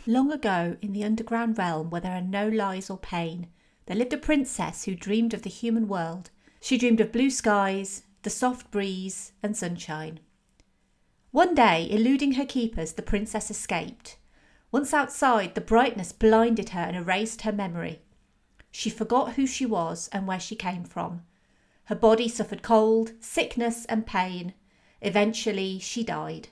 Long ago, in the underground realm where there are no lies or pain, there lived a princess who dreamed of the human world. She dreamed of blue skies, the soft breeze, and sunshine. One day, eluding her keepers, the princess escaped. Once outside, the brightness blinded her and erased her memory. She forgot who she was and where she came from. Her body suffered cold, sickness, and pain. Eventually, she died.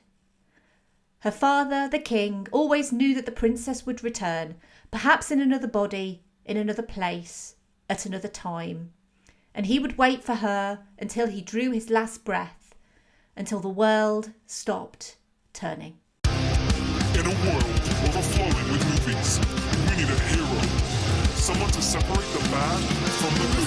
Her father, the king, always knew that the princess would return, perhaps in another body, in another place, at another time. And he would wait for her until he drew his last breath, until the world stopped turning. In a world overflowing with movies, we need a hero. Someone to separate the bad from the good.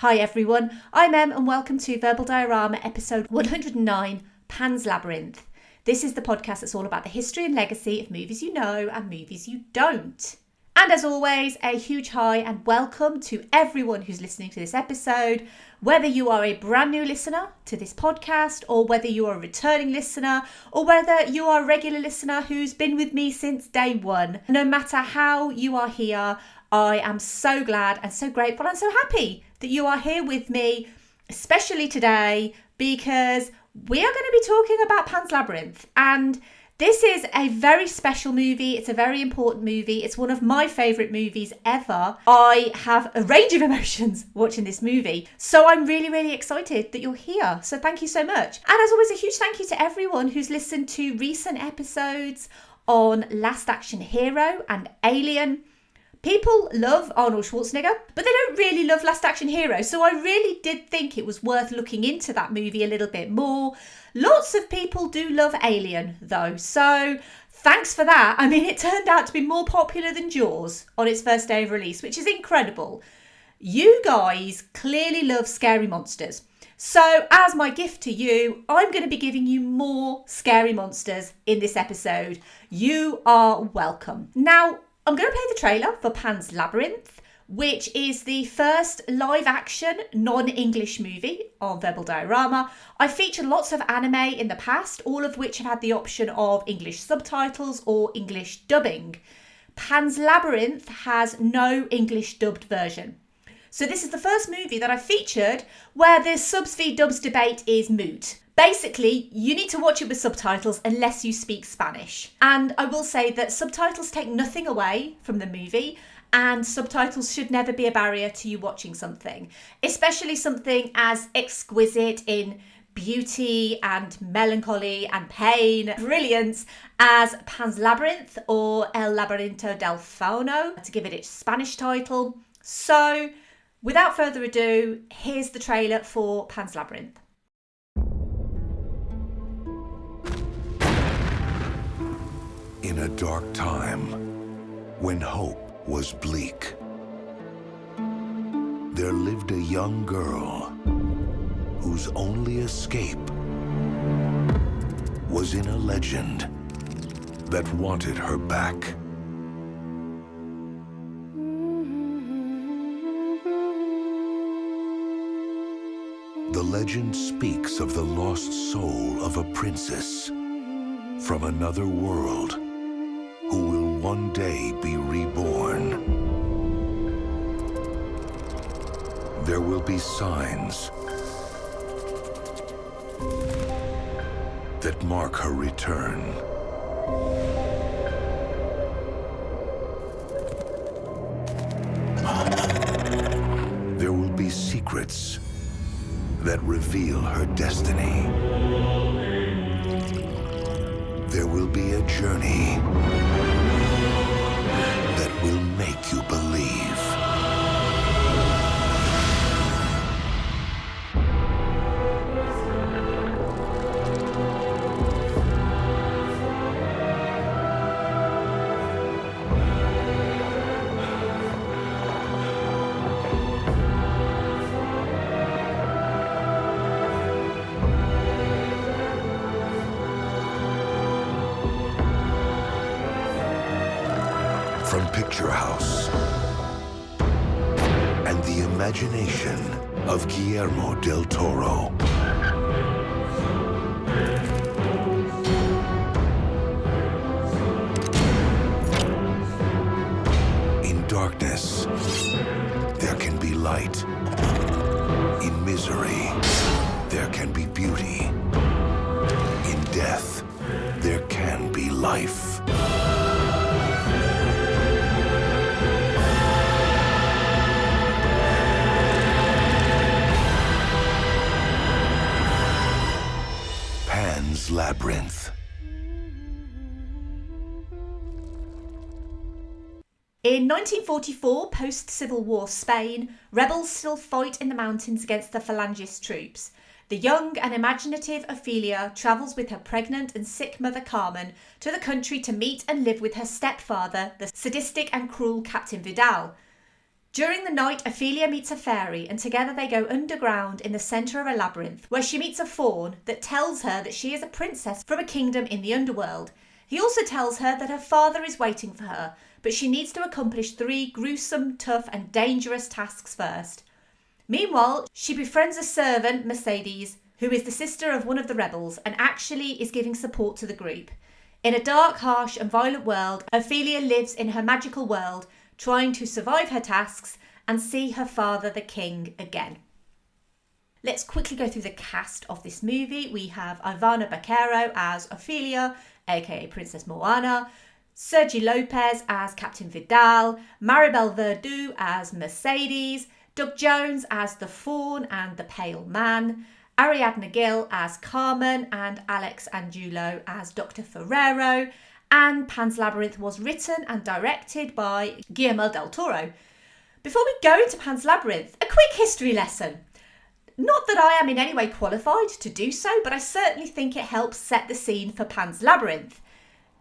Hi everyone, I'm Em and welcome to Verbal Diorama episode 109, Pan's Labyrinth. This is the podcast that's all about the history and legacy of movies you know and movies you don't. And as always, a huge hi and welcome to everyone who's listening to this episode, whether you are a brand new listener to this podcast or whether you are a returning listener or whether you are a regular listener who's been with me since day one. No matter how you are here, I am so glad and so grateful and so happy that you are here with me, especially today, because we are going to be talking about Pan's Labyrinth. And this is a very special movie. It's a very important movie. It's one of my favourite movies ever. I have a range of emotions watching this movie. So I'm really, really excited that you're here. So thank you so much. And as always, a huge thank you to everyone who's listened to recent episodes on Last Action Hero and Alien. People love Arnold Schwarzenegger, but they don't really love Last Action Hero. So I really did think it was worth looking into that movie a little bit more. Lots of people do love Alien, though. So thanks for that. I mean, it turned out to be more popular than Jaws on its first day of release, which is incredible. You guys clearly love scary monsters. So as my gift to you, I'm going to be giving you more scary monsters in this episode. You are welcome. Now, I'm going to play the trailer for Pan's Labyrinth, which is the first live-action non-English movie on Verbal Diorama. I've featured lots of anime in the past, all of which have had the option of English subtitles or English dubbing. Pan's Labyrinth has no English dubbed version. So this is the first movie that I've featured where the subs v dubs debate is moot. Basically, you need to watch it with subtitles unless you speak Spanish. And I will say that subtitles take nothing away from the movie, and subtitles should never be a barrier to you watching something, especially something as exquisite in beauty and melancholy and pain, brilliance as Pan's Labyrinth or El Laberinto del Fauno, to give it its Spanish title. So, without further ado, here's the trailer for Pan's Labyrinth. In a dark time, when hope was bleak, there lived a young girl whose only escape was in a legend that wanted her back. The legend speaks of the lost soul of a princess from another world who will one day be reborn. There will be signs that mark her return. There will be secrets that reveal her destiny. There will be a journey that will make you believe. from Picture House and the imagination of Guillermo del Toro. In darkness, there can be light. In misery, there can be beauty. In death, there can be life. Pan's Labyrinth. In 1944, post-Civil War Spain, rebels still fight in the mountains against the Falangist troops. The young and imaginative Ofelia travels with her pregnant and sick mother Carmen to the country to meet and live with her stepfather, the sadistic and cruel Captain Vidal. During the night, Ofelia meets a fairy and together they go underground in the centre of a labyrinth where she meets a faun that tells her that she is a princess from a kingdom in the underworld. He also tells her that her father is waiting for her, but she needs to accomplish 3 gruesome, tough and dangerous tasks first. Meanwhile, she befriends a servant, Mercedes, who is the sister of one of the rebels and actually is giving support to the group. In a dark, harsh and violent world, Ofelia lives in her magical world, trying to survive her tasks and see her father, the king, again. Let's quickly go through the cast of this movie. We have Ivana Baquero as Ofelia, aka Princess Moana, Sergi Lopez as Captain Vidal, Maribel Verdú as Mercedes, Doug Jones as the Faun and the Pale Man, Ariadne Gil as Carmen, and Alex Angulo as Doctor Ferriero. And Pan's Labyrinth was written and directed by Guillermo del Toro. Before we go into Pan's Labyrinth, a quick history lesson. Not that I am in any way qualified to do so, but I certainly think it helps set the scene for Pan's Labyrinth.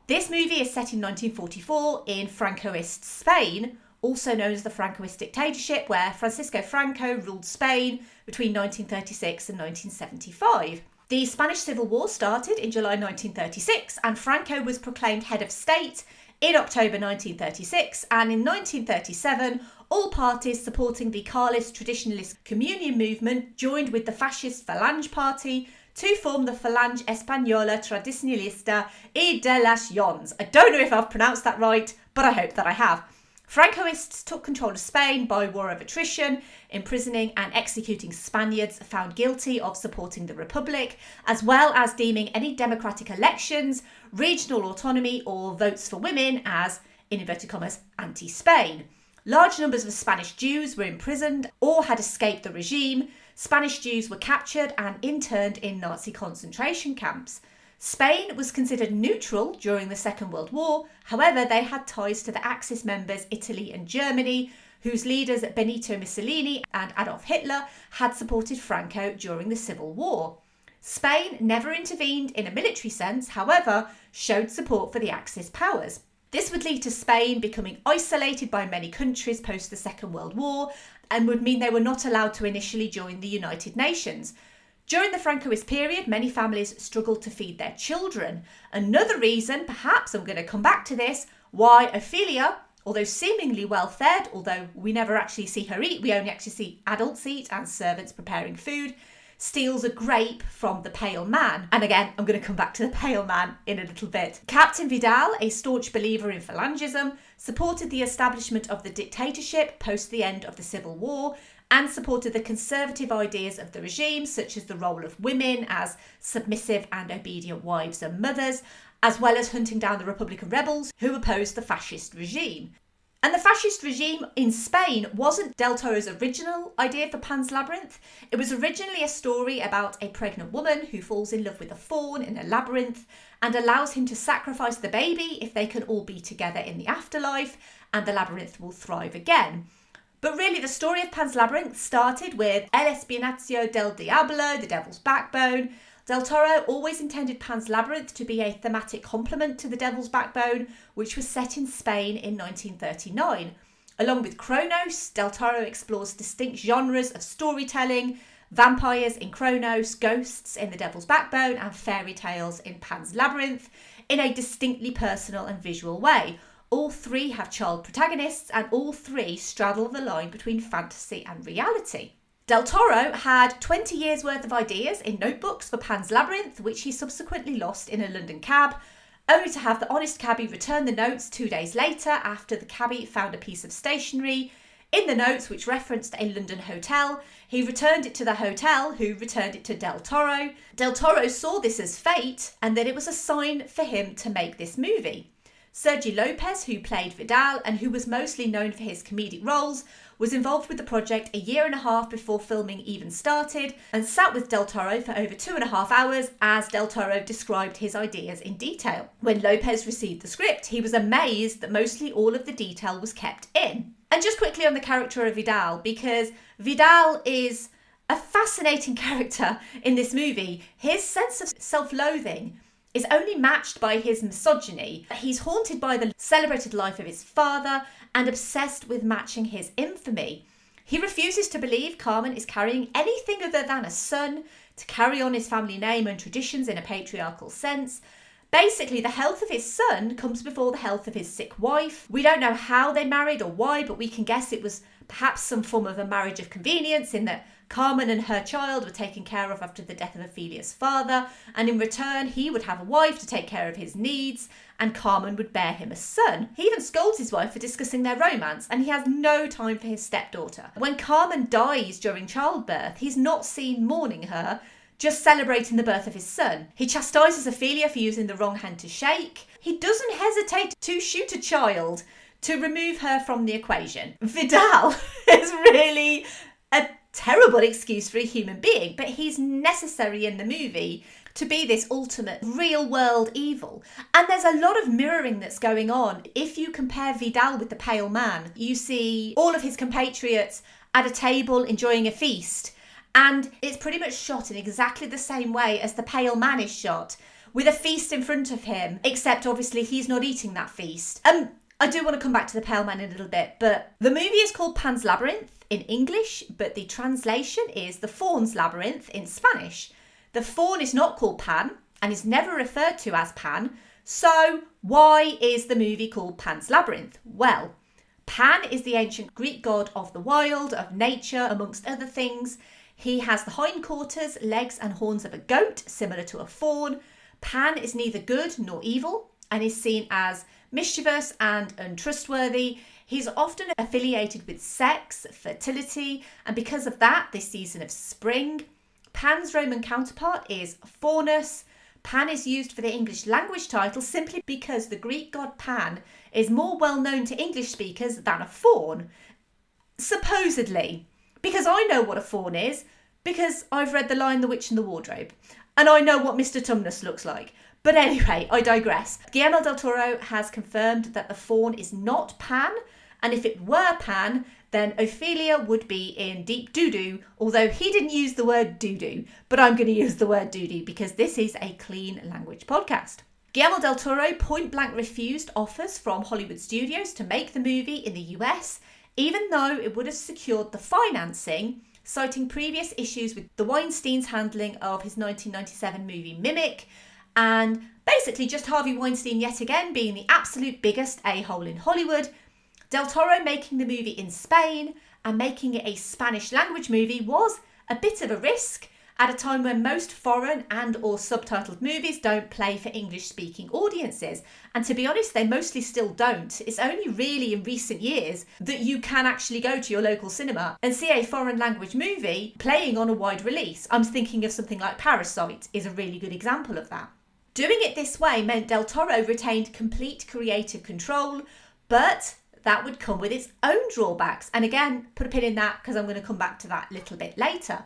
This movie is set in 1944 in Francoist Spain, also known as the Francoist dictatorship, where Francisco Franco ruled Spain between 1936 and 1975. The Spanish Civil War started in July 1936 and Franco was proclaimed head of state in October 1936, and in 1937 all parties supporting the Carlist Traditionalist Communion movement joined with the fascist Falange Party to form the Falange Española Tradicionalista y de las Yons. I don't know if I've pronounced that right, but I hope that I have. Francoists took control of Spain by war of attrition, imprisoning and executing Spaniards found guilty of supporting the Republic, as well as deeming any democratic elections, regional autonomy or votes for women as, in inverted commas, anti-Spain. Large numbers of Spanish Jews were imprisoned or had escaped the regime. Spanish Jews were captured and interned in Nazi concentration camps. Spain was considered neutral during the Second World War. However, they had ties to the Axis members Italy and Germany, whose leaders Benito Mussolini and Adolf Hitler had supported Franco during the Civil War. Spain never intervened in a military sense, however, showed support for the Axis powers. This would lead to Spain becoming isolated by many countries post the Second World War and would mean they were not allowed to initially join the United Nations. During the Francoist period, many families struggled to feed their children. Another reason, perhaps I'm going to come back to this, why Ofelia, although seemingly well fed, although we never actually see her eat, we only actually see adults eat and servants preparing food, steals a grape from the Pale Man. And again, I'm going to come back to the Pale Man in a little bit. Captain Vidal, a staunch believer in Falangism, supported the establishment of the dictatorship post the end of the Civil War and supported the conservative ideas of the regime, such as the role of women as submissive and obedient wives and mothers, as well as hunting down the Republican rebels who opposed the fascist regime. And the fascist regime in Spain wasn't Del Toro's original idea for Pan's Labyrinth. It was originally a story about a pregnant woman who falls in love with a faun in a labyrinth and allows him to sacrifice the baby if they can all be together in the afterlife, and the labyrinth will thrive again. But really, the story of Pan's Labyrinth started with El Espinacio del Diablo, the Devil's Backbone. Del Toro always intended Pan's Labyrinth to be a thematic complement to The Devil's Backbone, which was set in Spain in 1939. Along with Kronos, Del Toro explores distinct genres of storytelling, vampires in Kronos, ghosts in The Devil's Backbone, and fairy tales in Pan's Labyrinth, in a distinctly personal and visual way. All three have child protagonists, and all three straddle the line between fantasy and reality. Del Toro had 20 years worth of ideas in notebooks for Pan's Labyrinth, which he subsequently lost in a London cab, only to have the honest cabbie return the notes 2 days later after the cabbie found a piece of stationery in the notes which referenced a London hotel. He returned it to the hotel, who returned it to Del Toro. Del Toro saw this as fate and that it was a sign for him to make this movie. Sergi Lopez, who played Vidal and who was mostly known for his comedic roles, was involved with the project a year and a half before filming even started and sat with Del Toro for over 2.5 hours as Del Toro described his ideas in detail. When Lopez received the script, he was amazed that mostly all of the detail was kept in. And just quickly on the character of Vidal, because Vidal is a fascinating character in this movie. His sense of self-loathing is only matched by his misogyny. He's haunted by the celebrated life of his father and obsessed with matching his infamy. He refuses to believe Carmen is carrying anything other than a son to carry on his family name and traditions in a patriarchal sense. Basically, the health of his son comes before the health of his sick wife. We don't know how they married or why, but we can guess it was perhaps some form of a marriage of convenience in that Carmen and her child were taken care of after the death of Ophelia's father, and in return he would have a wife to take care of his needs, and Carmen would bear him a son. He even scolds his wife for discussing their romance, and he has no time for his stepdaughter. When Carmen dies during childbirth, he's not seen mourning her, just celebrating the birth of his son. He chastises Ofelia for using the wrong hand to shake. He doesn't hesitate to shoot a child to remove her from the equation. Vidal is really a terrible excuse for a human being, but he's necessary in the movie to be this ultimate real world evil. And there's a lot of mirroring that's going on. If you compare Vidal with the Pale Man, you see all of his compatriots at a table enjoying a feast, and it's pretty much shot in exactly the same way as the Pale Man is shot, with a feast in front of him, except obviously he's not eating that feast. I do want to come back to the Pale Man in a little bit, but the movie is called Pan's Labyrinth in English, but the translation is the Faun's Labyrinth in Spanish. The faun is not called Pan and is never referred to as Pan, so why is the movie called Pan's Labyrinth? Well, Pan is the ancient Greek god of the wild, of nature, amongst other things. He has the hindquarters, legs and horns of a goat, similar to a faun. Pan is neither good nor evil and is seen as mischievous and untrustworthy. He's often affiliated with sex, fertility, and because of that, this season of spring. Pan's Roman counterpart is Faunus. Pan is used for the English language title simply because the Greek god Pan is more well known to English speakers than a faun. Supposedly. Because I know what a faun is, because I've read The Lion, the Witch and the Wardrobe, and I know what Mr. Tumnus looks like. But anyway, I digress. Guillermo del Toro has confirmed that the faun is not Pan, and if it were Pan, then Ofelia would be in deep doo-doo, although he didn't use the word doo-doo, but I'm going to use the word doo-doo because this is a clean language podcast. Guillermo del Toro point-blank refused offers from Hollywood studios to make the movie in the US, even though it would have secured the financing, citing previous issues with the Weinstein's handling of his 1997 movie Mimic, and basically just Harvey Weinstein yet again being the absolute biggest a-hole in Hollywood. Del Toro making the movie in Spain and making it a Spanish language movie was a bit of a risk at a time when most foreign and or subtitled movies don't play for English speaking audiences. And to be honest, they mostly still don't. It's only really in recent years that you can actually go to your local cinema and see a foreign language movie playing on a wide release. I'm thinking of something like Parasite is a really good example of that. Doing it this way meant Del Toro retained complete creative control, but that would come with its own drawbacks. And again, put a pin in that because I'm going to come back to that a little bit later.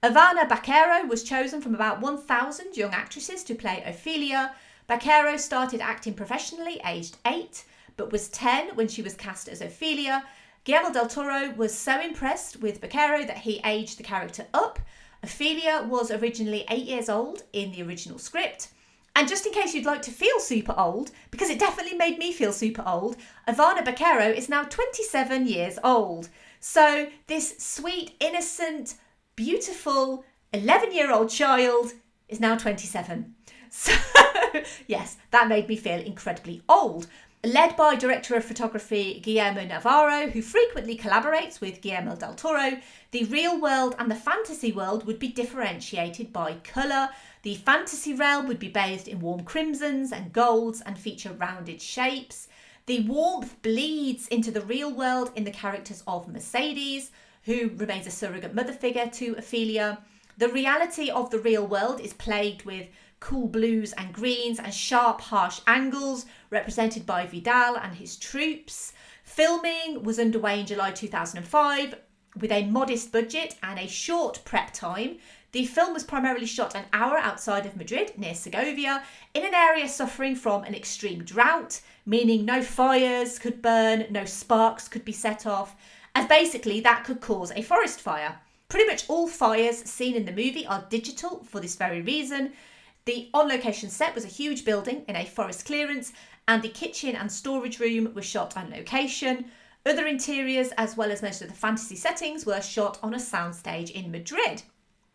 Ivana Baquero was chosen from about 1,000 young actresses to play Ofelia. Baquero started acting professionally aged 8, but was 10 when she was cast as Ofelia. Guillermo del Toro was so impressed with Baquero that he aged the character up. Ofelia was originally 8 years old in the original script. And just in case you'd like to feel super old, because it definitely made me feel super old, Ivana Baquero is now 27 years old. So this sweet, innocent, beautiful 11-year-old child is now 27. So yes, that made me feel incredibly old. Led by director of photography Guillermo Navarro, who frequently collaborates with Guillermo del Toro, the real world and the fantasy world would be differentiated by colour. The fantasy realm would be bathed in warm crimsons and golds and feature rounded shapes. The warmth bleeds into the real world in the characters of Mercedes, who remains a surrogate mother figure to Ofelia. The reality of the real world is plagued with cool blues and greens and sharp, harsh angles represented by Vidal and his troops. Filming was underway in July 2005 with a modest budget and a short prep time. The film was primarily shot an hour outside of Madrid, near Segovia, in an area suffering from an extreme drought, meaning no fires could burn, no sparks could be set off, as basically that could cause a forest fire. Pretty much all fires seen in the movie are digital for this very reason. The on-location set was a huge building in a forest clearance, and the kitchen and storage room were shot on location. Other interiors, as well as most of the fantasy settings, were shot on a soundstage in Madrid.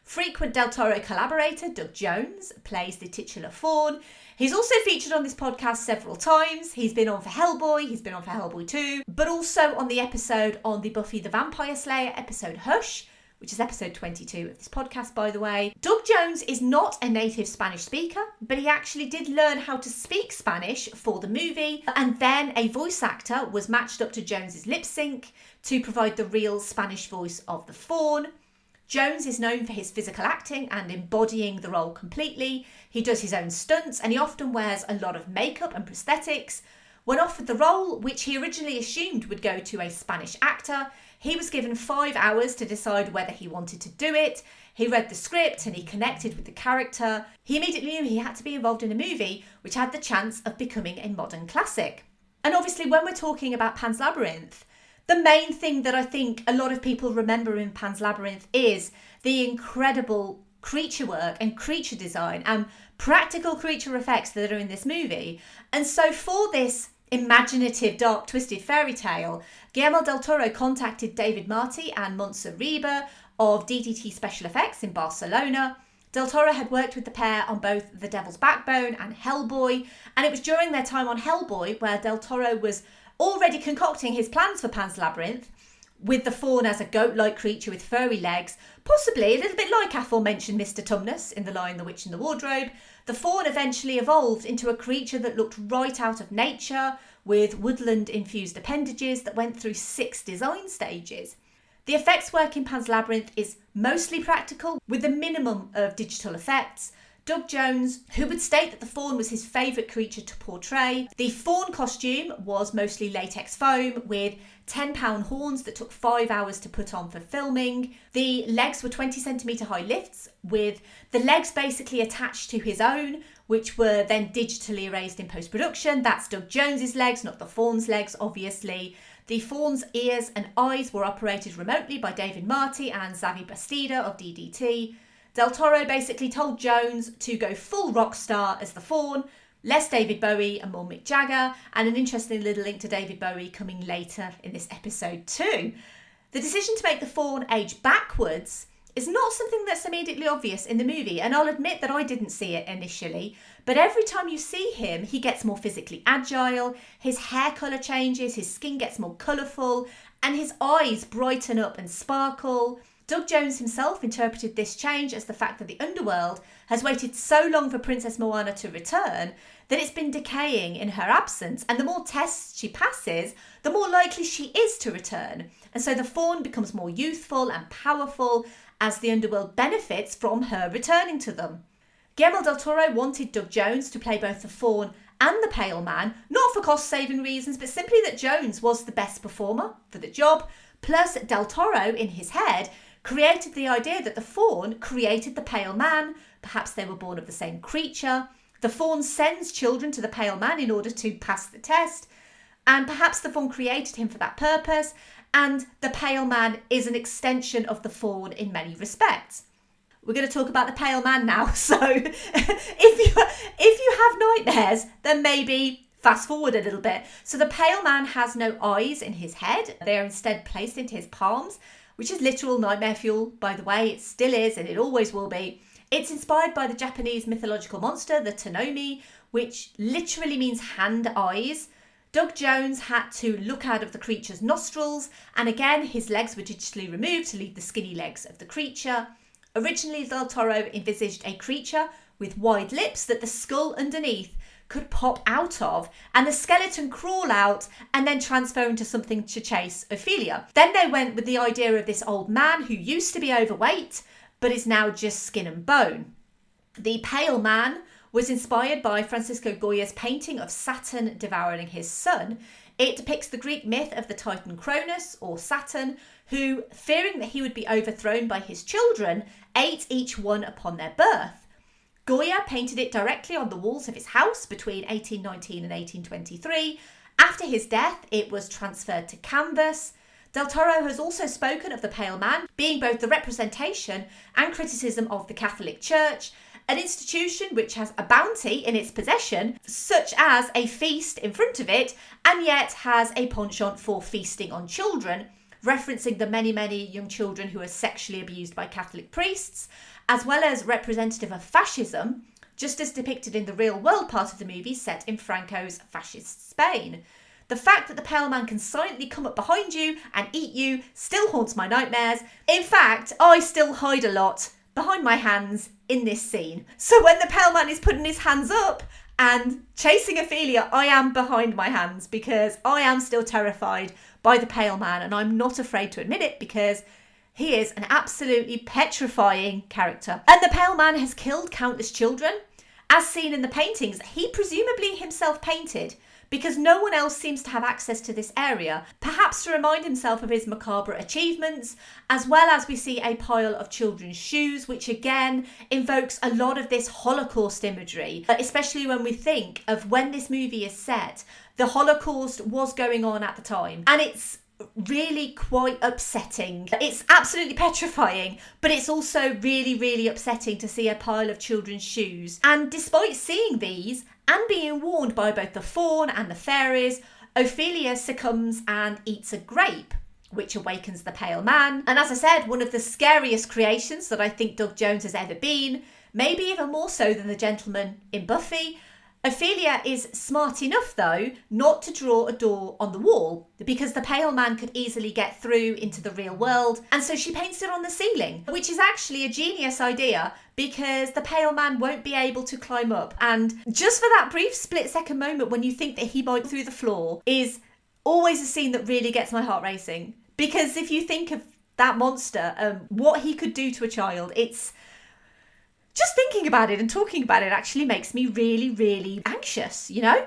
Frequent Del Toro collaborator Doug Jones plays the titular faun. He's also featured on this podcast several times. He's been on for Hellboy, he's been on for Hellboy 2, but also on the episode on the Buffy the Vampire Slayer episode Hush, which is episode 22 of this podcast, by the way. Doug Jones is not a native Spanish speaker, but he actually did learn how to speak Spanish for the movie, and then a voice actor was matched up to Jones's lip sync to provide the real Spanish voice of the faun. Jones is known for his physical acting and embodying the role completely. He does his own stunts and he often wears a lot of makeup and prosthetics. When offered the role, which he originally assumed would go to a Spanish actor, he was given 5 hours to decide whether he wanted to do it. He read the script and he connected with the character. He immediately knew he had to be involved in a movie which had the chance of becoming a modern classic. And obviously when we're talking about Pan's Labyrinth, the main thing that I think a lot of people remember in Pan's Labyrinth is the incredible creature work and creature design and practical creature effects that are in this movie. And so for this imaginative, dark, twisted fairy tale, Guillermo del Toro contacted David Marty and Montse Rieber of DDT Special Effects in Barcelona. Del Toro had worked with the pair on both The Devil's Backbone and Hellboy, and it was during their time on Hellboy where Del Toro was already concocting his plans for Pan's Labyrinth, with the faun as a goat-like creature with furry legs, possibly a little bit like aforementioned Mr. Tumnus in The Lion, the Witch and the Wardrobe. The faun eventually evolved into a creature that looked right out of nature, with woodland-infused appendages that went through 6 design stages. The effects work in Pan's Labyrinth is mostly practical, with a minimum of digital effects. Doug Jones, who would state that the faun was his favourite creature to portray. The faun costume was mostly latex foam with 10-pound horns that took 5 hours to put on for filming. The legs were 20cm high lifts, with the legs basically attached to his own, which were then digitally erased in post-production. That's Doug Jones's legs, not the faun's legs, obviously. The faun's ears and eyes were operated remotely by David Marty and Xavi Bastida of DDT. Del Toro basically told Jones to go full rock star as the faun, less David Bowie and more Mick Jagger, and an interesting little link to David Bowie coming later in this episode too. The decision to make the faun age backwards is not something that's immediately obvious in the movie, and I'll admit that I didn't see it initially, but every time you see him, he gets more physically agile, his hair colour changes, his skin gets more colourful, and his eyes brighten up and sparkle. Doug Jones himself interpreted this change as the fact that the underworld has waited so long for Princess Moana to return that it's been decaying in her absence, and the more tests she passes, the more likely she is to return. And so the faun becomes more youthful and powerful as the underworld benefits from her returning to them. Guillermo del Toro wanted Doug Jones to play both the faun and the Pale Man, not for cost-saving reasons, but simply that Jones was the best performer for the job, plus Del Toro, in his head, created the idea that the faun created the Pale Man. Perhaps they were born of the same creature. The faun sends children to the Pale Man in order to pass the test, and perhaps the faun created him for that purpose, and the Pale Man is an extension of the faun in many respects. We're going to talk about the Pale Man now, so if you have nightmares, then maybe fast forward a little bit. So the Pale Man has no eyes in his head. They are instead placed into his palms, which is literal nightmare fuel, by the way. It still is, and it always will be. It's inspired by the Japanese mythological monster, the Tanomi, which literally means hand eyes. Doug Jones had to look out of the creature's nostrils, and again his legs were digitally removed to leave the skinny legs of the creature. Originally, Del Toro envisaged a creature with wide lips that the skull underneath could pop out of and the skeleton crawl out and then transfer into something to chase Ofelia. Then they went with the idea of this old man who used to be overweight but is now just skin and bone. The Pale Man was inspired by Francisco Goya's painting of Saturn devouring his son. It depicts the Greek myth of the Titan Cronus, or Saturn, who, fearing that he would be overthrown by his children, ate each one upon their birth. Goya painted it directly on the walls of his house between 1819 and 1823. After his death, it was transferred to canvas. Del Toro has also spoken of the Pale Man being both the representation and criticism of the Catholic Church, an institution which has a bounty in its possession, such as a feast in front of it, and yet has a penchant for feasting on children, referencing the many, many young children who are sexually abused by Catholic priests, as well as representative of fascism, just as depicted in the real world part of the movie set in Franco's fascist Spain. The fact that the Pale Man can silently come up behind you and eat you still haunts my nightmares. In fact, I still hide a lot behind my hands in this scene. So when the Pale Man is putting his hands up and chasing Ofelia, I am behind my hands because I am still terrified by the Pale Man, and I'm not afraid to admit it because he is an absolutely petrifying character. And the Pale Man has killed countless children, as seen in the paintings he presumably himself painted, because no one else seems to have access to this area, perhaps to remind himself of his macabre achievements, as well as we see a pile of children's shoes, which again invokes a lot of this Holocaust imagery, especially when we think of when this movie is set. The Holocaust was going on at the time, and it's really quite upsetting. It's absolutely petrifying, but it's also really, really upsetting to see a pile of children's shoes. And despite seeing these and being warned by both the faun and the fairies, Ofelia succumbs and eats a grape, which awakens the Pale Man. And as I said, one of the scariest creations that I think Doug Jones has ever been, maybe even more so than the gentleman in Buffy. Ofelia is smart enough, though, not to draw a door on the wall because the Pale Man could easily get through into the real world, and so she paints it on the ceiling, which is actually a genius idea because the Pale Man won't be able to climb up. And just for that brief split-second moment when you think that he might through the floor is always a scene that really gets my heart racing, because if you think of that monster, what he could do to a child, it's just thinking about it and talking about it actually makes me really, really anxious, you know?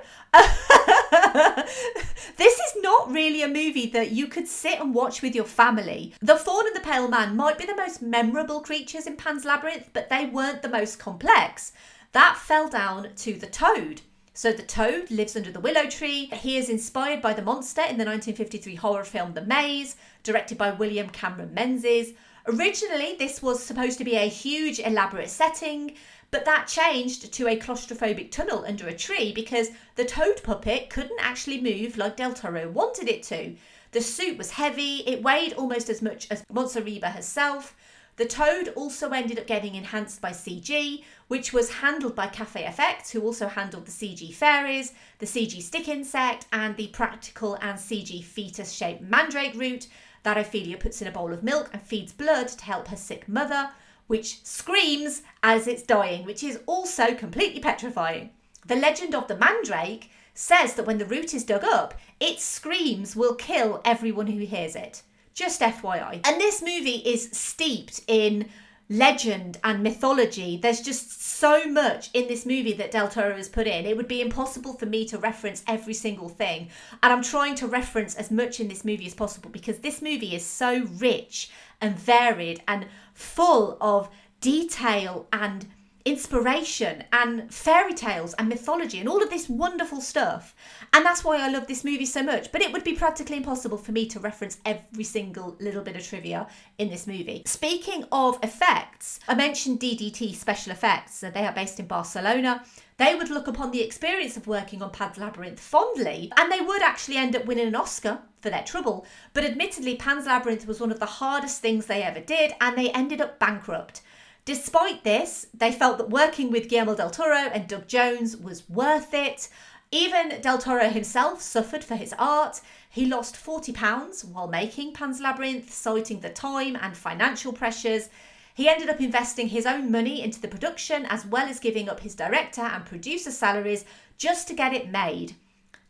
This is not really a movie that you could sit and watch with your family. The faun and the Pale Man might be the most memorable creatures in Pan's Labyrinth, but they weren't the most complex. That fell down to the toad. So the toad lives under the willow tree. He is inspired by the monster in the 1953 horror film The Maze, directed by William Cameron Menzies. Originally, this was supposed to be a huge, elaborate setting, but that changed to a claustrophobic tunnel under a tree because the toad puppet couldn't actually move like Del Toro wanted it to. The suit was heavy, it weighed almost as much as Montserrat herself. The toad also ended up getting enhanced by CG, which was handled by Cafe FX, who also handled the CG fairies, the CG stick insect, and the practical and CG fetus-shaped mandrake root that Ofelia puts in a bowl of milk and feeds blood to help her sick mother, which screams as it's dying, which is also completely petrifying. The legend of the mandrake says that when the root is dug up, its screams will kill everyone who hears it. Just FYI. And this movie is steeped in legend and mythology. There's just so much in this movie that Del Toro has put in. It would be impossible for me to reference every single thing. And I'm trying to reference as much in this movie as possible because this movie is so rich and varied and full of detail and inspiration and fairy tales and mythology and all of this wonderful stuff. And that's why I love this movie so much. But it would be practically impossible for me to reference every single little bit of trivia in this movie. Speaking of effects, I mentioned DDT Special Effects. So they are based in Barcelona. They would look upon the experience of working on Pan's Labyrinth fondly, and they would actually end up winning an Oscar for their trouble. But admittedly, Pan's Labyrinth was one of the hardest things they ever did, and they ended up bankrupt. Despite this, they felt that working with Guillermo del Toro and Doug Jones was worth it. Even Del Toro himself suffered for his art. He lost £40 while making Pan's Labyrinth, citing the time and financial pressures. He ended up investing his own money into the production, as well as giving up his director and producer salaries just to get it made.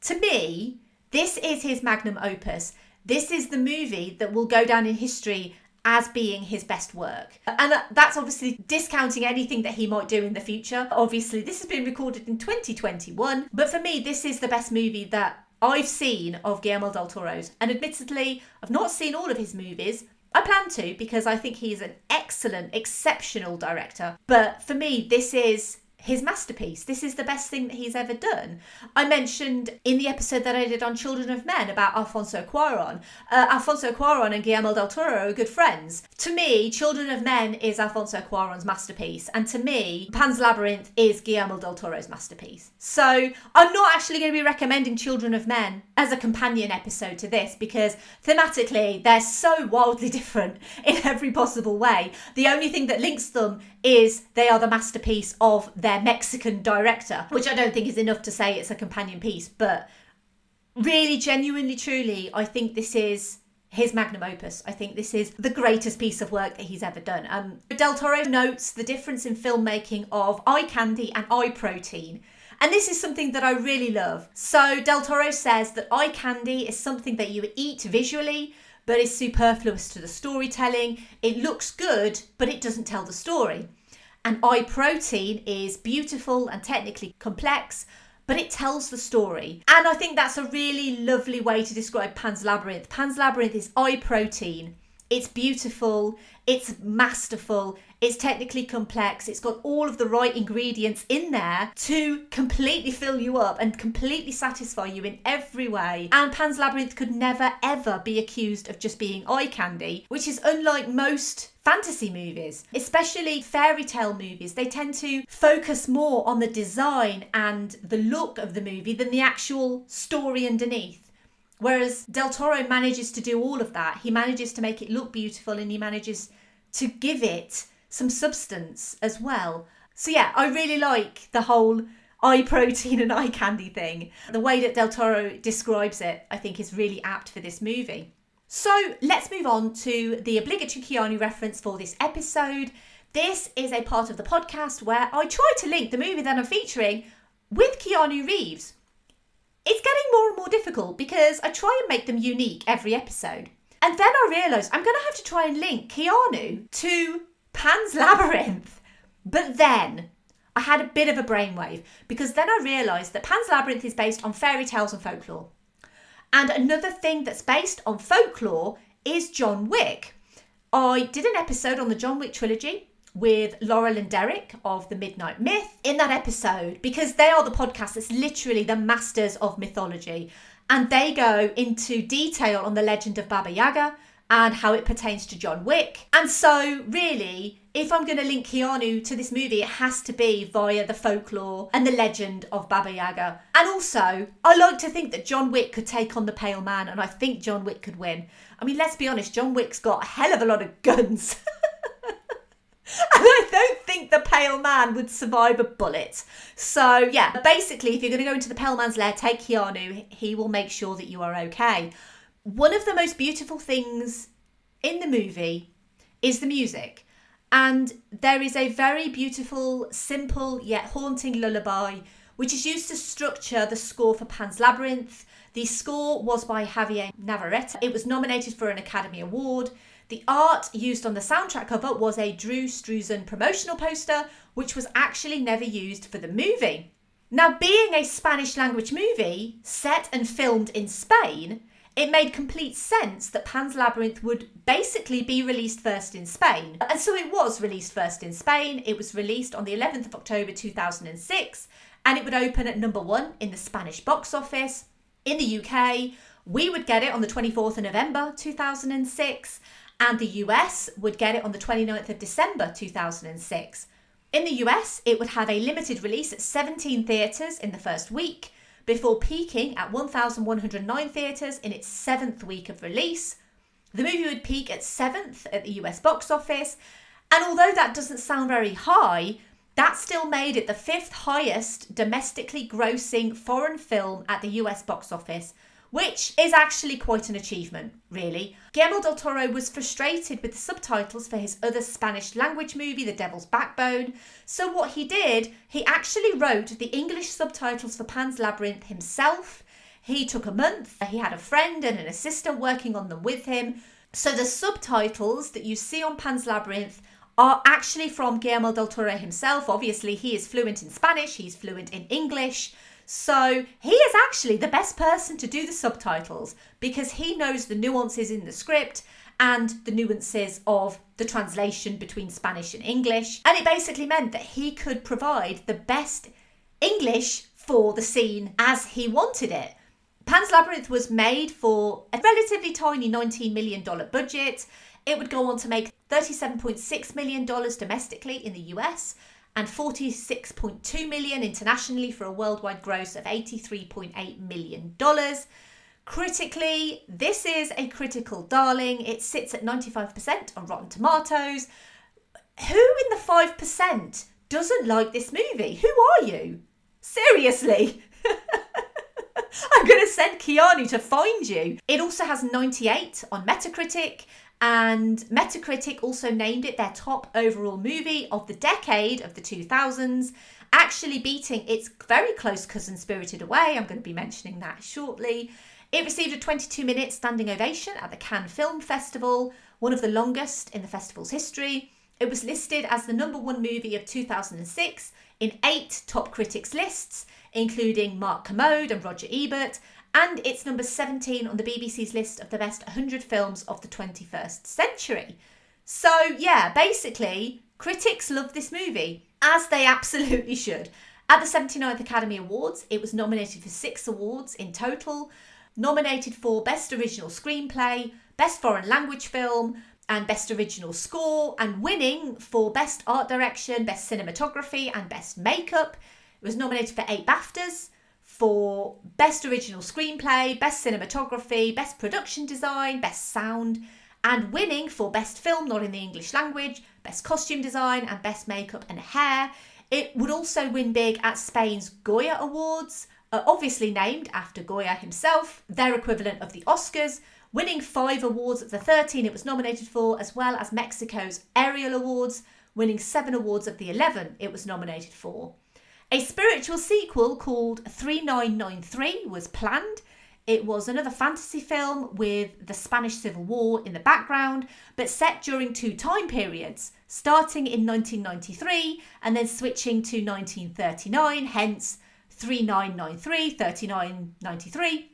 To me, this is his magnum opus. This is the movie that will go down in history as being his best work. And that's obviously discounting anything that he might do in the future. Obviously, this has been recorded in 2021, but for me, this is the best movie that I've seen of Guillermo del Toro's. And admittedly, I've not seen all of his movies. I plan to, because I think he's an excellent, exceptional director. But for me, this is his masterpiece. This is the best thing that he's ever done. I mentioned in the episode that I did on Children of Men about Alfonso Cuarón. Alfonso Cuarón and Guillermo del Toro are good friends. To me, Children of Men is Alfonso Cuarón's masterpiece. And to me, Pan's Labyrinth is Guillermo del Toro's masterpiece. So I'm not actually going to be recommending Children of Men as a companion episode to this, because thematically they're so wildly different in every possible way. The only thing that links them is they are the masterpiece of their Mexican director, which I don't think is enough to say it's a companion piece. But really, genuinely, truly, I think this is his magnum opus. I think this is the greatest piece of work that he's ever done. Del Toro notes the difference in filmmaking of eye candy and eye protein. And this is something that I really love. So Del Toro says that eye candy is something that you eat visually, but is superfluous to the storytelling. It looks good, but it doesn't tell the story. And eye protein is beautiful and technically complex, but it tells the story. And I think that's a really lovely way to describe Pan's Labyrinth. Pan's Labyrinth is eye protein. It's beautiful, it's masterful, it's technically complex, it's got all of the right ingredients in there to completely fill you up and completely satisfy you in every way. And Pan's Labyrinth could never ever be accused of just being eye candy, which is unlike most fantasy movies, especially fairy tale movies. They tend to focus more on the design and the look of the movie than the actual story underneath. Whereas Del Toro manages to do all of that. He manages to make it look beautiful, and he manages to give it some substance as well. So yeah, I really like the whole eye protein and eye candy thing. The way that Del Toro describes it, I think, is really apt for this movie. So let's move on to the obligatory Keanu reference for this episode. This is a part of the podcast where I try to link the movie that I'm featuring with Keanu Reeves. It's getting more and more difficult because I try and make them unique every episode. And then I realised I'm going to have to try and link Keanu to Pan's Labyrinth. But then I had a bit of a brainwave, because then I realised that Pan's Labyrinth is based on fairy tales and folklore. And another thing that's based on folklore is John Wick. I did an episode on the John Wick trilogy with Laurel and Derek of The Midnight Myth in that episode, because they are the podcast that's literally the masters of mythology, and they go into detail on the legend of Baba Yaga and how it pertains to John Wick. And so really, if I'm going to link Keanu to this movie, it has to be via the folklore and the legend of Baba Yaga. And also, I like to think that John Wick could take on the Pale Man, and I think John Wick could win. I mean, let's be honest, John Wick's got a hell of a lot of guns. And I don't think the Pale Man would survive a bullet. So yeah, basically, if you're going to go into the Pale Man's lair, take Keanu. He will make sure that you are okay. One of the most beautiful things in the movie is the music. And there is a very beautiful, simple yet haunting lullaby, which is used to structure the score for Pan's Labyrinth. The score was by Javier Navarrete. It was nominated for an Academy Award. The art used on the soundtrack cover was a Drew Struzan promotional poster, which was actually never used for the movie. Now, being a Spanish language movie set and filmed in Spain, it made complete sense that Pan's Labyrinth would basically be released first in Spain. And so it was released first in Spain. It was released on the 11th of October 2006, and it would open at number 1 in the Spanish box office. In the UK, we would get it on the 24th of November 2006, and the US would get it on the 29th of December 2006. In the US, it would have a limited release at 17 theatres in the first week, before peaking at 1,109 theatres in its 7th week of release. The movie would peak at 7th at the US box office, and although that doesn't sound very high, That still made it the 5th highest domestically grossing foreign film at the US box office, which is actually quite an achievement, really. Guillermo del Toro was frustrated with the subtitles for his other Spanish language movie, The Devil's Backbone. So what he did, he actually wrote the English subtitles for Pan's Labyrinth himself. He took a month. He had a friend and an assistant working on them with him. So the subtitles that you see on Pan's Labyrinth are actually from Guillermo del Toro himself. Obviously, he is fluent in Spanish. He's fluent in English. So he is actually the best person to do the subtitles because he knows the nuances in the script and the nuances of the translation between Spanish and English. And it basically meant that he could provide the best English for the scene as he wanted it. Pan's Labyrinth was made for a relatively tiny $19 million budget. It would go on to make $37.6 million domestically in the US and $46.2 million internationally for a worldwide gross of $83.8 million. Critically, this is a critical darling. It sits at 95% on Rotten Tomatoes. Who in the 5% doesn't like this movie? Who are you? Seriously. I'm going to send Keanu to find you. It also has 98 on Metacritic. And Metacritic also named it their top overall movie of the decade of the 2000s, actually beating its very close cousin Spirited Away. I'm going to be mentioning that shortly. It received a 22-minute standing ovation at the Cannes Film Festival, one of the longest in the festival's history. It was listed as the #1 movie of 2006 in 8 top critics lists, including Mark Kermode and Roger Ebert, and it's number 17 on the BBC's list of the best 100 films of the 21st century. So yeah, basically, critics love this movie, as they absolutely should. At the 79th Academy Awards, it was nominated for 6 awards in total, nominated for Best Original Screenplay, Best Foreign Language Film, and Best Original Score, and winning for Best Art Direction, Best Cinematography, and Best Makeup. It was nominated for 8 BAFTAs, for Best Original Screenplay, Best Cinematography, Best Production Design, Best Sound, and winning for Best Film Not in the English Language, Best Costume Design, and Best Makeup and Hair. It would also win big at Spain's Goya Awards, obviously named after Goya himself, their equivalent of the Oscars, winning 5 awards of the 13 it was nominated for, as well as Mexico's Ariel Awards, winning 7 awards of the 11 it was nominated for. A spiritual sequel called 3993 was planned. It was another fantasy film with the Spanish Civil War in the background, but set during 2 time periods, starting in 1993 and then switching to 1939, hence 3993, 3993.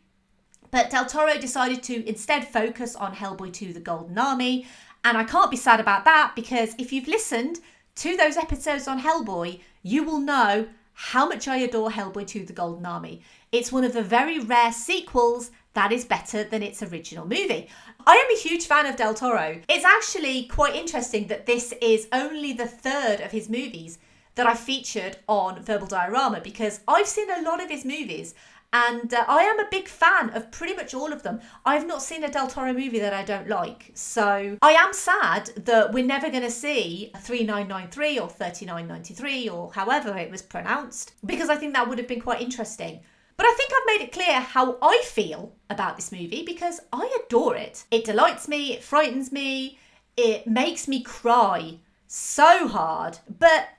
But Del Toro decided to instead focus on Hellboy 2: The Golden Army, and I can't be sad about that because if you've listened to those episodes on Hellboy, you will know how much I adore Hellboy 2: The Golden Army. It's one of the very rare sequels that is better than its original movie. I am a huge fan of Del Toro. It's actually quite interesting that this is only the 3rd of his movies that I featured on Verbal Diorama because I've seen a lot of his movies and I am a big fan of pretty much all of them. I've not seen a Del Toro movie that I don't like. So I am sad that we're never going to see 3993 or 3993 or however it was pronounced, because I think that would have been quite interesting. But I think I've made it clear how I feel about this movie because I adore it. It delights me, it frightens me, it makes me cry so hard. But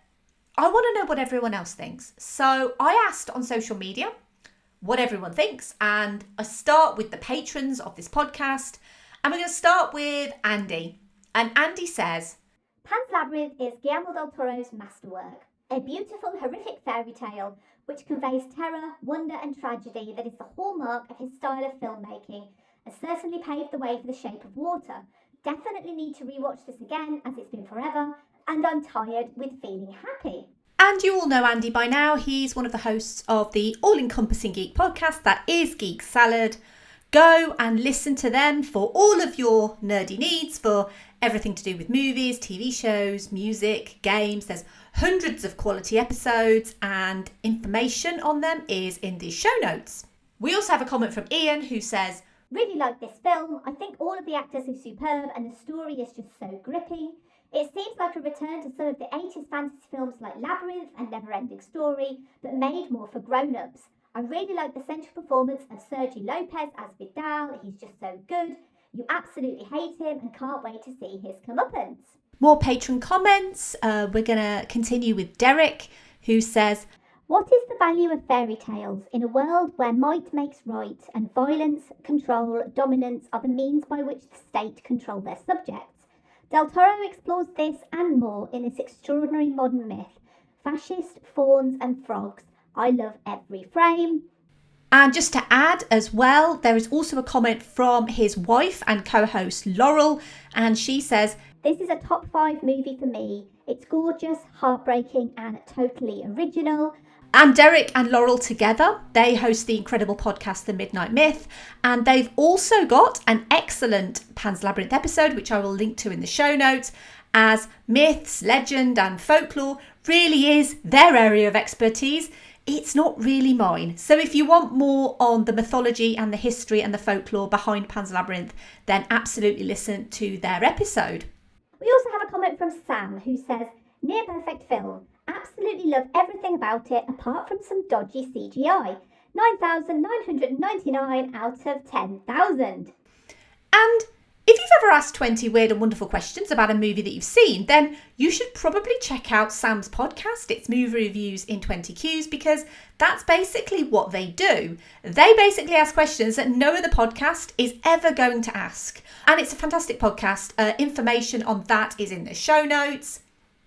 I want to know what everyone else thinks. So I asked on social media what everyone thinks, and I start with the patrons of this podcast, and we're going to start with Andy. And Andy says, Pan's Labyrinth is Guillermo del Toro's masterwork, a beautiful, horrific fairy tale which conveys terror, wonder and tragedy that is the hallmark of his style of filmmaking and certainly paved the way for The Shape of Water. Definitely need to rewatch this again as it's been forever, and I'm tired with feeling happy. And you all know Andy by now. He's one of the hosts of the all-encompassing geek podcast that is Geek Salad. Go and listen to them for all of your nerdy needs, for everything to do with movies, TV shows, music, games. There's hundreds of quality episodes and information on them is in the show notes. We also have a comment from Ian who says, really like this film. I think all of the actors are superb and the story is just so gripping. It seems like a return to some of the 80s fantasy films like Labyrinth and Never-Ending Story, but made more for grown-ups. I really like the central performance of Sergi Lopez as Vidal. He's just so good. You absolutely hate him and can't wait to see his comeuppance. More patron comments. We're going to continue with Derek, who says, what is the value of fairy tales in a world where might makes right and violence, control, dominance are the means by which the state control their subjects? Del Toro explores this and more in this extraordinary modern myth. Fascist, fauns and frogs. I love every frame. And just to add as well, there is also a comment from his wife and co-host Laurel, and she says, this is a top 5 movie for me. It's gorgeous, heartbreaking and totally original. And Derek and Laurel together, they host the incredible podcast, The Midnight Myth. And they've also got an excellent Pan's Labyrinth episode, which I will link to in the show notes, as myths, legend and folklore really is their area of expertise. It's not really mine. So if you want more on the mythology and the history and the folklore behind Pan's Labyrinth, then absolutely listen to their episode. We also have a comment from Sam who says, near perfect film. Absolutely love everything about it apart from some dodgy CGI. 9,999 out of 10,000. And if you've ever asked 20 weird and wonderful questions about a movie that you've seen, then you should probably check out Sam's podcast. It's Movie Reviews in 20 Qs, because that's basically what they do. They basically ask questions that no other podcast is ever going to ask. And it's a fantastic podcast. Information on that is in the show notes.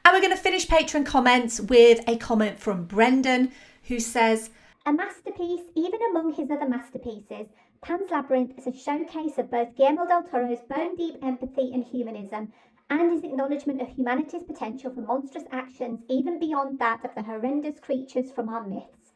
And we're going to finish Patreon comments with a comment from Brendan, who says, a masterpiece, even among his other masterpieces, Pan's Labyrinth is a showcase of both Guillermo del Toro's bone-deep empathy and humanism, and his acknowledgement of humanity's potential for monstrous actions even beyond that of the horrendous creatures from our myths.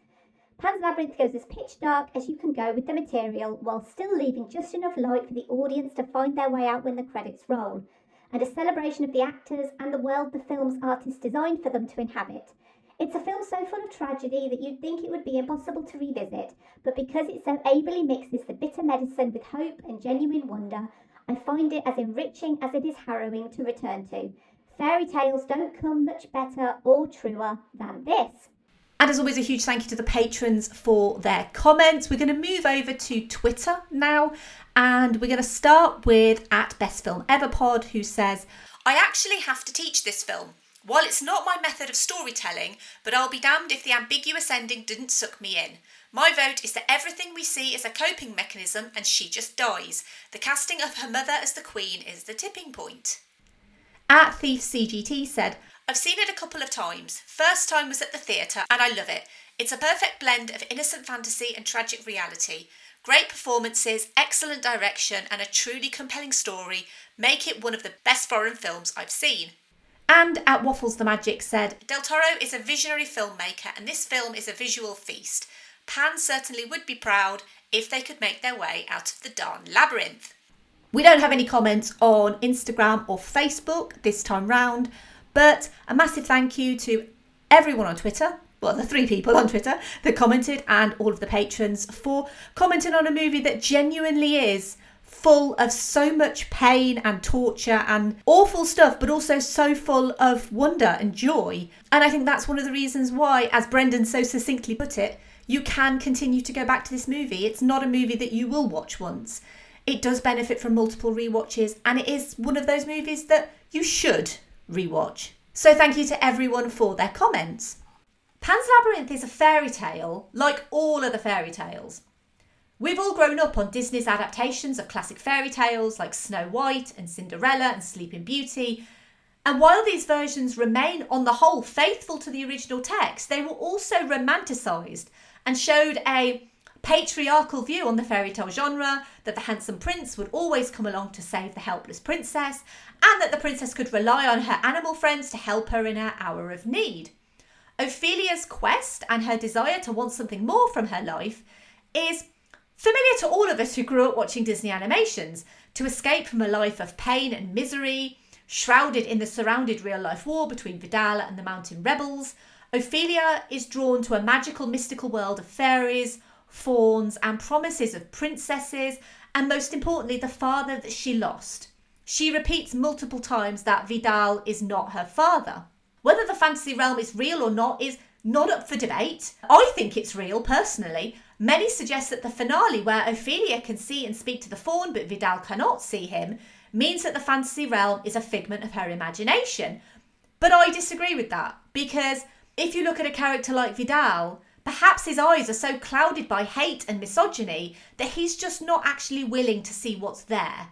Pan's Labyrinth goes as pitch dark as you can go with the material, while still leaving just enough light for the audience to find their way out when the credits roll, and a celebration of the actors and the world the film's artists designed for them to inhabit. It's a film so full of tragedy that you'd think it would be impossible to revisit, but because it so ably mixes the bitter medicine with hope and genuine wonder, I find it as enriching as it is harrowing to return to. Fairy tales don't come much better or truer than this. And as always, a huge thank you to the patrons for their comments. We're going to move over to Twitter now, and we're going to start with @BestFilmEverPod, who says, I actually have to teach this film. While it's not my method of storytelling, but I'll be damned if the ambiguous ending didn't suck me in. My vote is that everything we see is a coping mechanism and she just dies. The casting of her mother as the queen is the tipping point. @ThiefCGT said, I've seen it a couple of times. First time was at the theatre and I love it. It's a perfect blend of innocent fantasy and tragic reality. Great performances, excellent direction and a truly compelling story make it one of the best foreign films I've seen. And @Waffles the Magic said, Del Toro is a visionary filmmaker and this film is a visual feast. Pan certainly would be proud if they could make their way out of the darn labyrinth. We don't have any comments on Instagram or Facebook this time round, but a massive thank you to everyone on Twitter, well, the 3 people on Twitter that commented, and all of the patrons for commenting on a movie that genuinely is full of so much pain and torture and awful stuff, but also so full of wonder and joy. And I think that's one of the reasons why, as Brendan so succinctly put it, you can continue to go back to this movie. It's not a movie that you will watch once. It does benefit from multiple rewatches, and it is one of those movies that you should rewatch. So thank you to everyone for their comments. Pan's Labyrinth is a fairy tale like all other fairy tales. We've all grown up on Disney's adaptations of classic fairy tales like Snow White and Cinderella and Sleeping Beauty. And while these versions remain on the whole faithful to the original text, they were also romanticised and showed a patriarchal view on the fairy tale genre, that the handsome prince would always come along to save the helpless princess, and that the princess could rely on her animal friends to help her in her hour of need. Ophelia's quest and her desire to want something more from her life is familiar to all of us who grew up watching Disney animations. To escape from a life of pain and misery, shrouded in the surrounded real-life war between Vidal and the mountain rebels, Ophelia is drawn to a magical, mystical world of fairies, fauns, and promises of princesses, and most importantly, the father that she lost. She repeats multiple times that Vidal is not her father. Whether the fantasy realm is real or not is not up for debate. I think it's real, personally. Many suggest that the finale, where Ofelia can see and speak to the faun but Vidal cannot see him, means that the fantasy realm is a figment of her imagination. But I disagree with that, because if you look at a character like Vidal, perhaps his eyes are so clouded by hate and misogyny that he's just not actually willing to see what's there.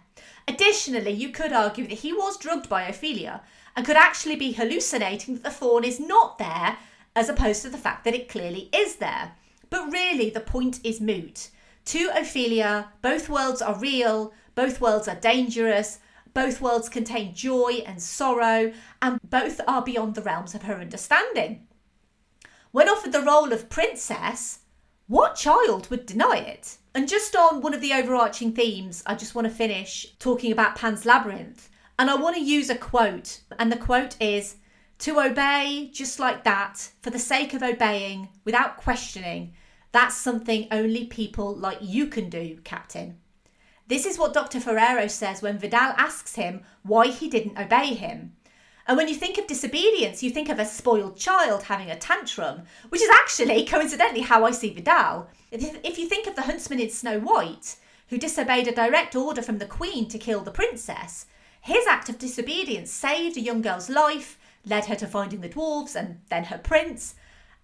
Additionally, you could argue that he was drugged by Ofelia and could actually be hallucinating that the faun is not there, as opposed to the fact that it clearly is there. But really, the point is moot. To Ofelia, both worlds are real, both worlds are dangerous, both worlds contain joy and sorrow, and both are beyond the realms of her understanding. When offered the role of princess, what child would deny it? And just on one of the overarching themes, I just want to finish talking about Pan's Labyrinth. And I want to use a quote. And the quote is, "To obey just like that, for the sake of obeying, without questioning, that's something only people like you can do, Captain." This is what Doctor Ferriero says when Vidal asks him why he didn't obey him. And when you think of disobedience, you think of a spoiled child having a tantrum, which is actually, coincidentally, how I see Vidal. If you think of the huntsman in Snow White, who disobeyed a direct order from the Queen to kill the princess, his act of disobedience saved a young girl's life, led her to finding the dwarves and then her prince.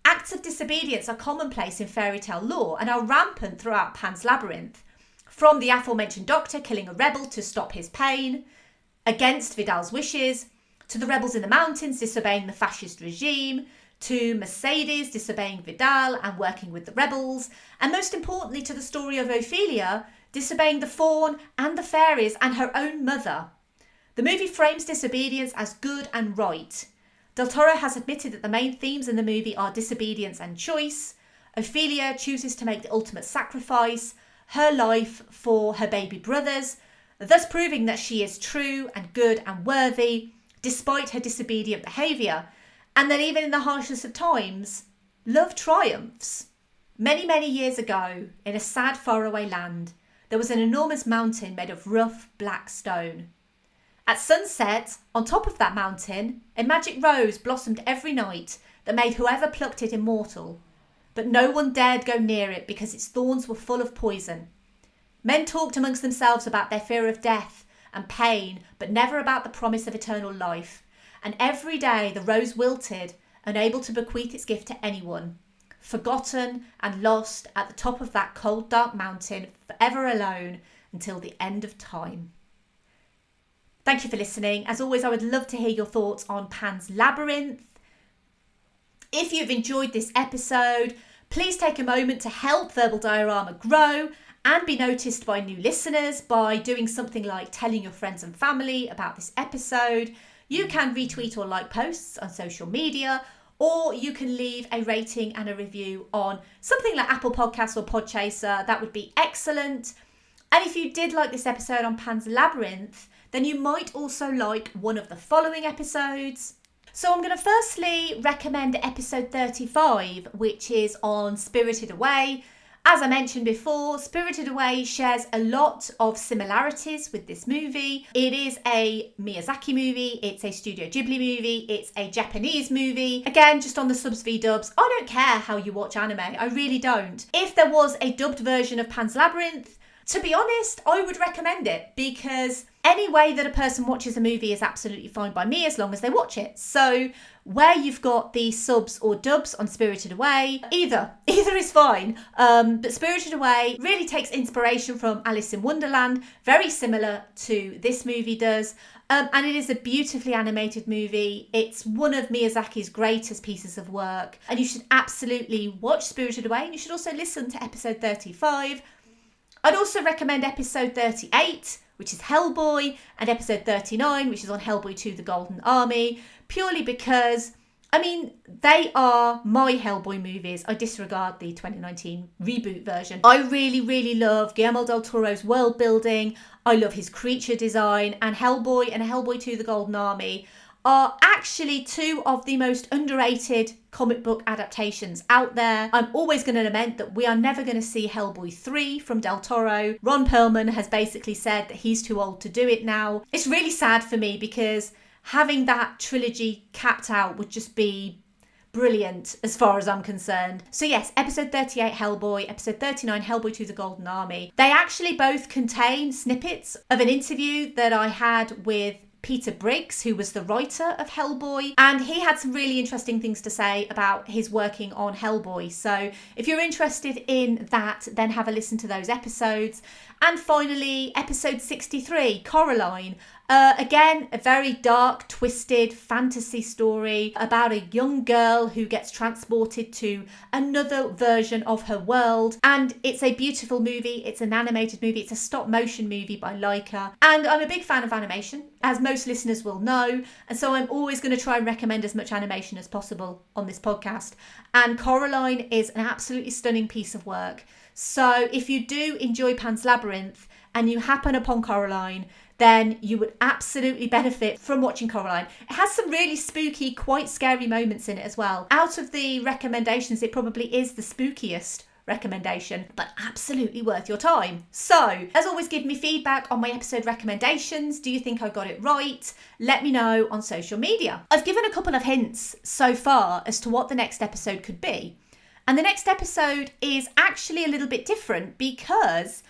Acts of disobedience are commonplace in fairy tale lore and are rampant throughout Pan's Labyrinth. From the aforementioned doctor killing a rebel to stop his pain, against Vidal's wishes, to the rebels in the mountains disobeying the fascist regime, to Mercedes disobeying Vidal and working with the rebels, and most importantly to the story of Ofelia disobeying the faun and the fairies and her own mother. The movie frames disobedience as good and right. Del Toro has admitted that the main themes in the movie are disobedience and choice. Ofelia chooses to make the ultimate sacrifice, her life for her baby brothers, thus proving that she is true and good and worthy, despite her disobedient behaviour, and that even in the harshest of times, love triumphs. Many, many years ago, in a sad faraway land, there was an enormous mountain made of rough black stone. At sunset, on top of that mountain, a magic rose blossomed every night that made whoever plucked it immortal. But no one dared go near it because its thorns were full of poison. Men talked amongst themselves about their fear of death and pain, but never about the promise of eternal life. And every day the rose wilted, unable to bequeath its gift to anyone, forgotten and lost at the top of that cold, dark mountain, forever alone until the end of time. Thank you for listening. As always, I would love to hear your thoughts on Pan's Labyrinth. If you've enjoyed this episode, please take a moment to help Verbal Diorama grow and be noticed by new listeners by doing something like telling your friends and family about this episode. You can retweet or like posts on social media, or you can leave a rating and a review on something like Apple Podcasts or Podchaser. That would be excellent. And if you did like this episode on Pan's Labyrinth, then you might also like one of the following episodes. So I'm going to firstly recommend episode 35, which is on Spirited Away. As I mentioned before, Spirited Away shares a lot of similarities with this movie. It is a Miyazaki movie, it's a Studio Ghibli movie, it's a Japanese movie. Again, just on the subs v dubs, I don't care how you watch anime, I really don't. If there was a dubbed version of Pan's Labyrinth, to be honest, I would recommend it, because any way that a person watches a movie is absolutely fine by me as long as they watch it. So where you've got the subs or dubs on Spirited Away, either is fine. But Spirited Away really takes inspiration from Alice in Wonderland, very similar to this movie does. And it is a beautifully animated movie. It's one of Miyazaki's greatest pieces of work. And you should absolutely watch Spirited Away. And you should also listen to episode 35. I'd also recommend episode 38, which is Hellboy, and episode 39, which is on Hellboy 2, The Golden Army, purely because, they are my Hellboy movies. I disregard the 2019 reboot version. I really, really love Guillermo del Toro's world building. I love his creature design, and Hellboy 2, The Golden Army are actually two of the most underrated comic book adaptations out there. I'm always going to lament that we are never going to see Hellboy 3 from Del Toro. Ron Perlman has basically said that he's too old to do it now. It's really sad for me because having that trilogy capped out would just be brilliant as far as I'm concerned. So yes, episode 38 Hellboy, episode 39 Hellboy to the Golden Army. They actually both contain snippets of an interview that I had with Peter Briggs, who was the writer of Hellboy, and he had some really interesting things to say about his working on Hellboy. So if you're interested in that, then have a listen to those episodes. And finally, episode 63, Coraline. Again, a very dark, twisted fantasy story about a young girl who gets transported to another version of her world. And it's a beautiful movie. It's an animated movie. It's a stop motion movie by Leica. And I'm a big fan of animation, as most listeners will know. And so I'm always going to try and recommend as much animation as possible on this podcast. And Coraline is an absolutely stunning piece of work. So if you do enjoy Pan's Labyrinth and you happen upon Coraline, then you would absolutely benefit from watching Coraline. It has some really spooky, quite scary moments in it as well. Out of the recommendations, it probably is the spookiest recommendation, but absolutely worth your time. So, as always, give me feedback on my episode recommendations. Do you think I got it right? Let me know on social media. I've given a couple of hints so far as to what the next episode could be. And the next episode is actually a little bit different because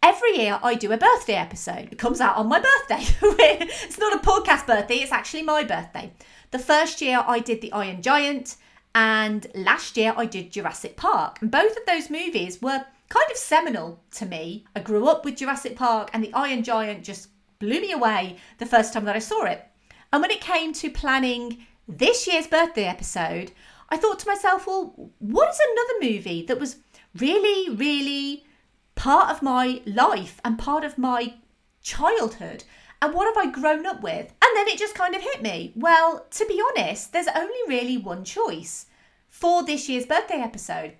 every year I do a birthday episode. It comes out on my birthday. It's not a podcast birthday, it's actually my birthday. The first year I did The Iron Giant, and last year I did Jurassic Park. And both of those movies were kind of seminal to me. I grew up with Jurassic Park, and The Iron Giant just blew me away the first time that I saw it. And when it came to planning this year's birthday episode, I thought to myself, well, what is another movie that was really, really part of my life and part of my childhood? And what have I grown up with? And then it just kind of hit me. Well, to be honest, there's only really one choice for this year's birthday episode.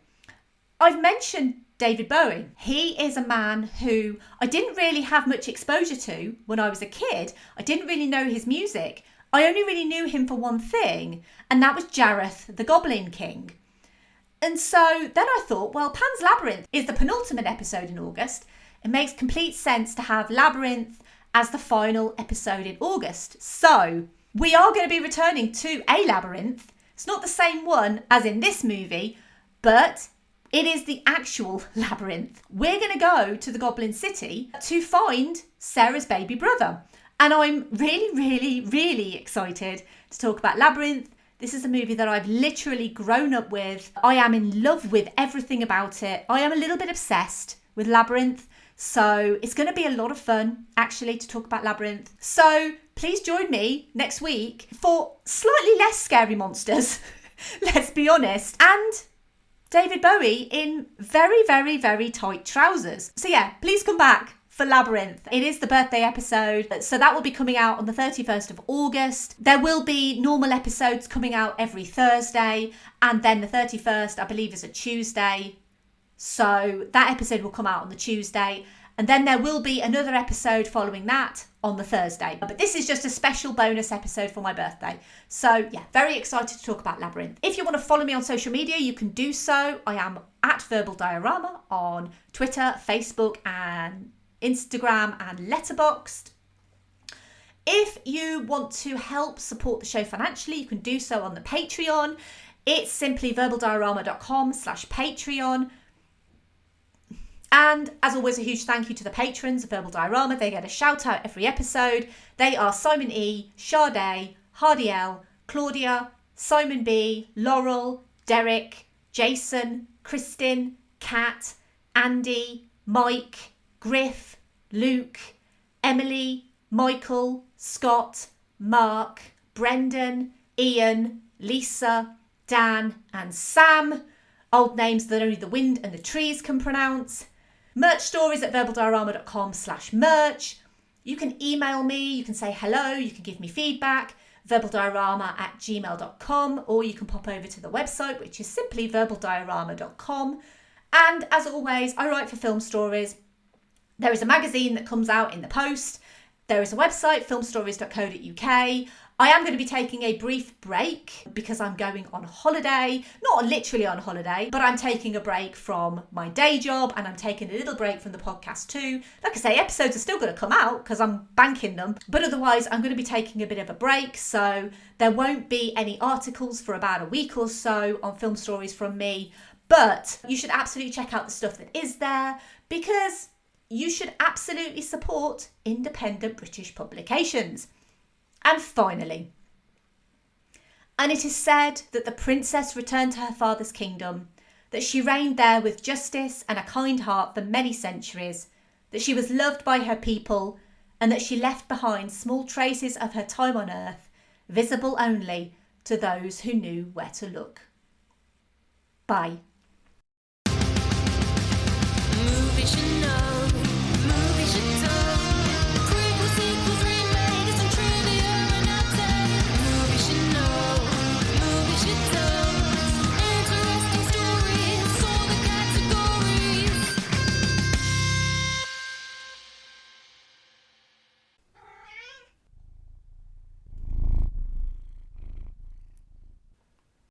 I've mentioned David Bowie. He is a man who I didn't really have much exposure to when I was a kid. I didn't really know his music. I only really knew him for one thing, and that was Jareth, the Goblin King. And so then I thought, well, Pan's Labyrinth is the penultimate episode in August. It makes complete sense to have Labyrinth as the final episode in August. So we are going to be returning to a labyrinth. It's not the same one as in this movie, but it is the actual labyrinth. We're going to go to the Goblin City to find Sarah's baby brother. And I'm really, really, really excited to talk about Labyrinth. This is a movie that I've literally grown up with. I am in love with everything about it. I am a little bit obsessed with Labyrinth. So it's going to be a lot of fun, actually, to talk about Labyrinth. So please join me next week for slightly less scary monsters, let's be honest, and David Bowie in very, very, very tight trousers. So yeah, please come back for Labyrinth. It is the birthday episode, so that will be coming out on the 31st of August. There will be normal episodes coming out every Thursday, and then the 31st, I believe, is a Tuesday. So that episode will come out on the Tuesday, and then there will be another episode following that on the Thursday. But this is just a special bonus episode for my birthday. So yeah, very excited to talk about Labyrinth. If you want to follow me on social media, you can do so. I am at Verbal Diorama on Twitter, Facebook, and Instagram, and Letterboxd. If you want to help support the show financially, you can do so on the Patreon. It's simply verbaldiorama.com/Patreon. And as always, a huge thank you to the patrons of Verbal Diorama. They get a shout out every episode. They are Simon E, Sade, Hardy L, Claudia, Simon B, Laurel, Derek, Jason, Kristin, Kat, Andy, Mike, Griff, Luke, Emily, Michael, Scott, Mark, Brendan, Ian, Lisa, Dan, and Sam. Old names that only the wind and the trees can pronounce. Merch stories at verbaldiorama.com/merch. You can email me, you can say hello, you can give me feedback, verbaldiorama@gmail.com, or you can pop over to the website, which is simply verbaldiorama.com. And as always, I write for Film Stories. There is a magazine that comes out in the post. There is a website, filmstories.co.uk. I am going to be taking a brief break because I'm going on holiday, not literally on holiday, but I'm taking a break from my day job and I'm taking a little break from the podcast too. Like I say, episodes are still going to come out because I'm banking them, but otherwise I'm going to be taking a bit of a break. So there won't be any articles for about a week or so on film stories from me, but you should absolutely check out the stuff that is there because you should absolutely support independent British publications. And finally, and it is said that the princess returned to her father's kingdom, that she reigned there with justice and a kind heart for many centuries, that she was loved by her people, and that she left behind small traces of her time on earth, visible only to those who knew where to look. Bye.